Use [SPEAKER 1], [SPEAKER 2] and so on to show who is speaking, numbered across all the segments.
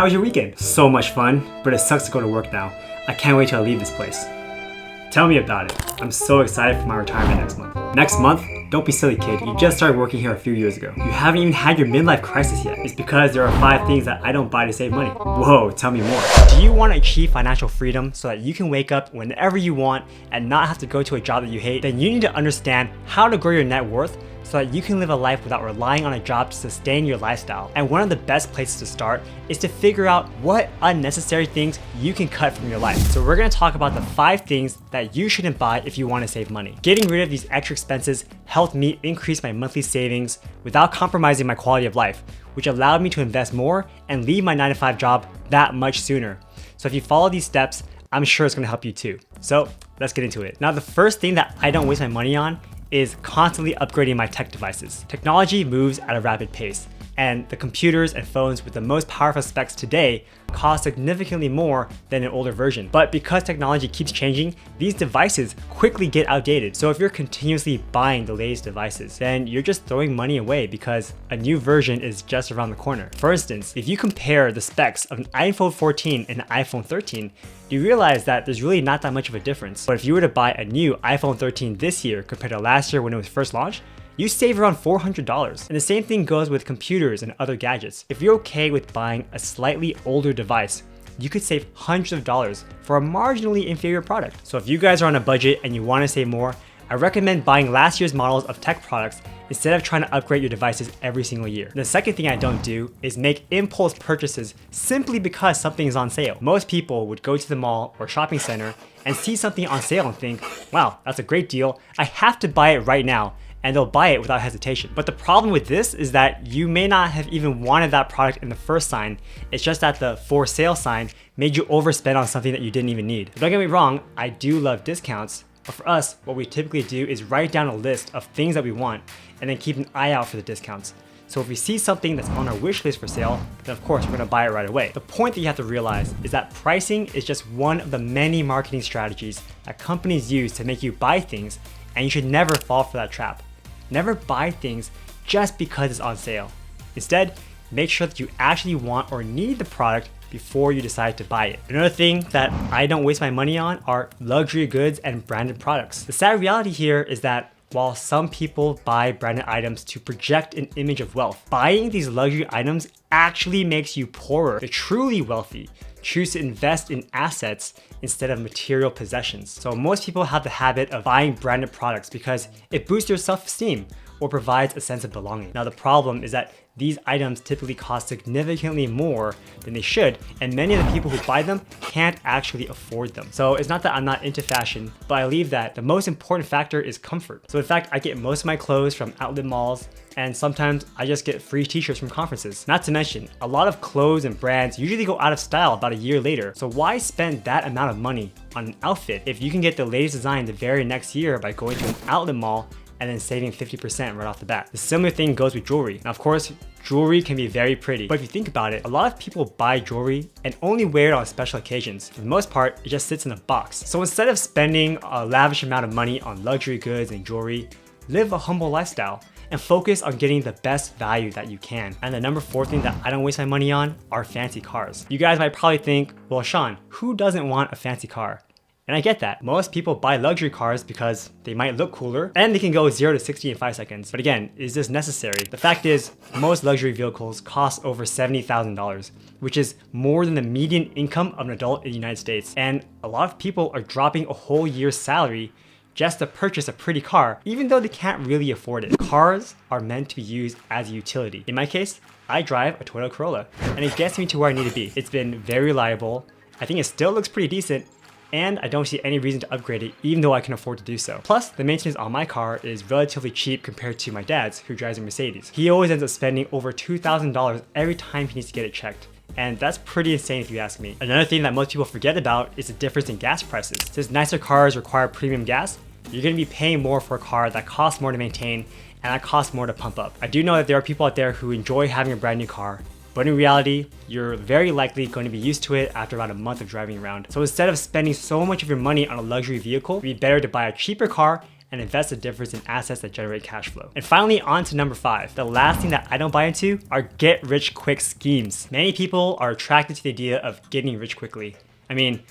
[SPEAKER 1] how was your weekend? So much fun, but it sucks to go to work now. I can't wait till I leave this place. Tell me about it. I'm so excited for my retirement next month. Next month? Don't be silly, kid. You just started working here a few years ago. You haven't even had your midlife crisis yet. It's because there are 5 things that I don't buy to save money. Whoa, tell me more. Do you want to achieve financial freedom so that you can wake up whenever you want and not have to go to a job that you hate? Then you need to understand how to grow your net worth so that you can live a life without relying on a job to sustain your lifestyle. And one of the best places to start is to figure out what unnecessary things you can cut from your life. So we're gonna talk about the 5 things that you shouldn't buy if you wanna save money. Getting rid of these extra expenses helped me increase my monthly savings without compromising my quality of life, which allowed me to invest more and leave my 9-to-5 job that much sooner. So if you follow these steps, I'm sure it's gonna help you too. So let's get into it. Now, the first thing that I don't waste my money on is constantly upgrading my tech devices. Technology moves at a rapid pace, and the computers and phones with the most powerful specs today cost significantly more than an older version. But because technology keeps changing, these devices quickly get outdated. So if you're continuously buying the latest devices, then you're just throwing money away because a new version is just around the corner. For instance, if you compare the specs of an iPhone 14 and an iPhone 13, you realize that there's really not that much of a difference. But if you were to buy a new iPhone 13 this year compared to last year when it was first launched, you save around $400. And the same thing goes with computers and other gadgets. If you're okay with buying a slightly older device, you could save hundreds of dollars for a marginally inferior product. So if you guys are on a budget and you want to save more, I recommend buying last year's models of tech products instead of trying to upgrade your devices every single year. The second thing I don't do is make impulse purchases simply because something is on sale. Most people would go to the mall or shopping center and see something on sale and think, wow, that's a great deal. I have to buy it right now. And they'll buy it without hesitation. But the problem with this is that you may not have even wanted that product in the first sign. It's just that the for sale sign made you overspend on something that you didn't even need. Don't get me wrong, I do love discounts, but for us, what we typically do is write down a list of things that we want and then keep an eye out for the discounts. So if we see something that's on our wish list for sale, then of course we're gonna buy it right away. The point that you have to realize is that pricing is just one of the many marketing strategies that companies use to make you buy things, and you should never fall for that trap. Never buy things just because it's on sale. Instead, make sure that you actually want or need the product before you decide to buy it. Another thing that I don't waste my money on are luxury goods and branded products. The sad reality here is that while some people buy branded items to project an image of wealth, buying these luxury items actually makes you poorer. The truly wealthy choose to invest in assets instead of material possessions. So most people have the habit of buying branded products because it boosts their self-esteem or provides a sense of belonging. Now the problem is that these items typically cost significantly more than they should, and many of the people who buy them can't actually afford them. So it's not that I'm not into fashion, but I believe that the most important factor is comfort. So in fact, I get most of my clothes from outlet malls, and sometimes I just get free t-shirts from conferences. Not to mention, a lot of clothes and brands usually go out of style about a year later. So why spend that amount of money on an outfit if you can get the latest design the very next year by going to an outlet mall and then saving 50% right off the bat? The similar thing goes with jewelry. Now, of course, jewelry can be very pretty, but if you think about it, a lot of people buy jewelry and only wear it on special occasions. For the most part, it just sits in a box. So instead of spending a lavish amount of money on luxury goods and jewelry, live a humble lifestyle and focus on getting the best value that you can. And the number 4 thing that I don't waste my money on are fancy cars. You guys might probably think, well, Sean, who doesn't want a fancy car? And I get that. Most people buy luxury cars because they might look cooler and they can go 0 to 60 in 5 seconds. But again, is this necessary? The fact is, most luxury vehicles cost over $70,000, which is more than the median income of an adult in the United States. And a lot of people are dropping a whole year's salary just to purchase a pretty car, even though they can't really afford it. Cars are meant to be used as a utility. In my case, I drive a Toyota Corolla, and it gets me to where I need to be. It's been very reliable. I think it still looks pretty decent, and I don't see any reason to upgrade it even though I can afford to do so. Plus, the maintenance on my car is relatively cheap compared to my dad's, who drives a Mercedes. He always ends up spending over $2,000 every time he needs to get it checked. And that's pretty insane if you ask me. Another thing that most people forget about is the difference in gas prices. Since nicer cars require premium gas, you're gonna be paying more for a car that costs more to maintain and that costs more to pump up. I do know that there are people out there who enjoy having a brand new car, but in reality, you're very likely going to be used to it after about a month of driving around. So instead of spending so much of your money on a luxury vehicle, it'd be better to buy a cheaper car and invest the difference in assets that generate cash flow. And finally, on to number 5. The last thing that I don't buy into are get rich quick schemes. Many people are attracted to the idea of getting rich quickly. I mean,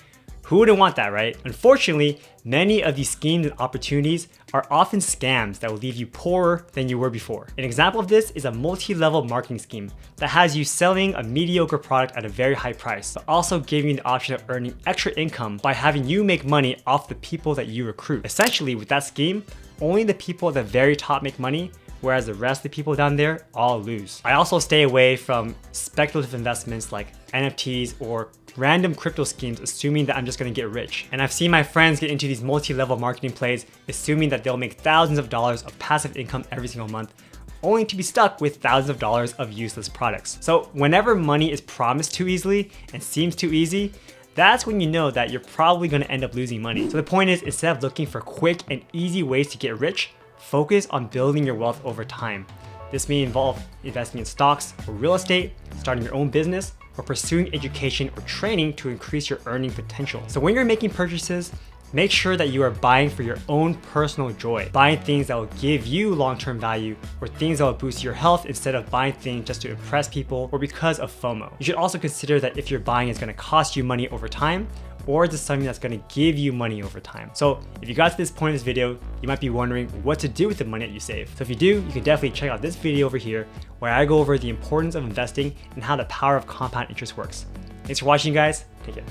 [SPEAKER 1] who wouldn't want that, right? Unfortunately, many of these schemes and opportunities are often scams that will leave you poorer than you were before. An example of this is a multi-level marketing scheme that has you selling a mediocre product at a very high price, but also giving you the option of earning extra income by having you make money off the people that you recruit. Essentially, with that scheme, only the people at the very top make money, whereas the rest of the people down there all lose. I also stay away from speculative investments like NFTs or random crypto schemes assuming that I'm just gonna get rich. And I've seen my friends get into these multi-level marketing plays assuming that they'll make thousands of dollars of passive income every single month, only to be stuck with thousands of dollars of useless products. So whenever money is promised too easily and seems too easy, that's when you know that you're probably gonna end up losing money. So the point is, instead of looking for quick and easy ways to get rich, focus on building your wealth over time. This may involve investing in stocks or real estate, starting your own business, or pursuing education or training to increase your earning potential. So when you're making purchases, make sure that you are buying for your own personal joy. Buying things that will give you long-term value or things that will boost your health instead of buying things just to impress people or because of FOMO. You should also consider that if you're buying is gonna cost you money over time, or is it something that's gonna give you money over time? So if you got to this point in this video, you might be wondering what to do with the money that you save. So if you do, you can definitely check out this video over here where I go over the importance of investing and how the power of compound interest works. Thanks for watching, guys. Take care.